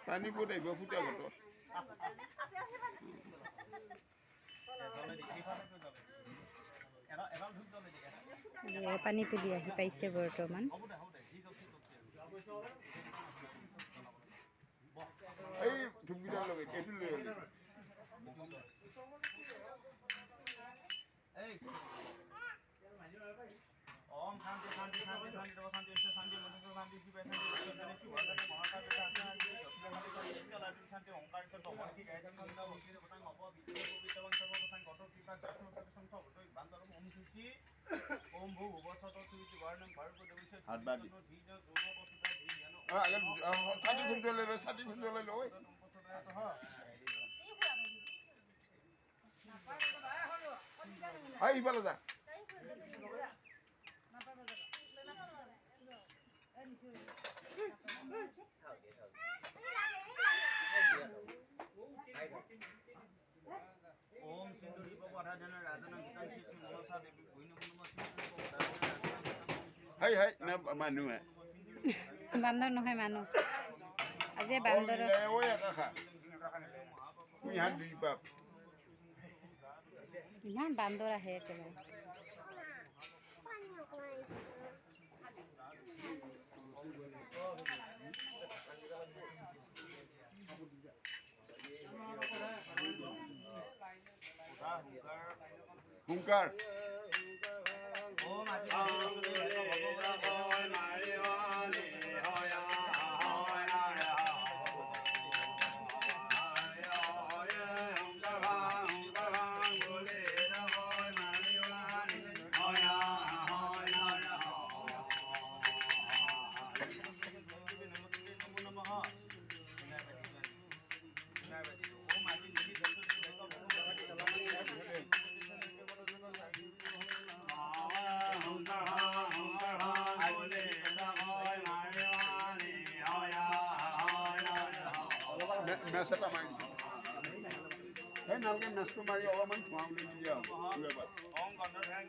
পানী ক'ত আহিব ফুটা ঘৰত পানী তুলি আহি পাইছে বৰ্তমান। এই ধুমকেইটা লগাই এইটো লৈ আহিলে ओम शांति शांति शांति शांति दो शांति से शांति मन से शांति शिव शांति शांति शिव शांति महाकाल शांति शांति शांति ओंकार से तो मन की गायत्री मंत्र मुझे बताएं अब विद्या विद्यावान सर्व बताएं गतो कृपा दर्शन प्रसन्न सब होतो बांदर ओम सुची ओम भू भुव सतो सुची वर्णन भरप देविसे हाथ बांध धीज जोग पसिता धीजन ছাতি খুঁজে লৈ লয় ছাতি খুঁজে লৈ লয় সিফালে যা ओम सिंधुरी पराधन राजन गीतम श्री मनसा देवी भुइन मनम सिंधुरी पराधन হাই হাই না মানুহ বান্দৰ নহয় মানুহ। আজি বান্দৰ ঐ একা কুইহান দুই বাপ ইমান বান্দৰ আহে একেবাৰে। হুংকাৰ ओम आदि মেচ এটা মাৰি সেই নালকে মেচটো মাৰি অলপমান ধোঁৱাবলৈ নিদিয়া হ'ব ओम गंधर्व ध्यान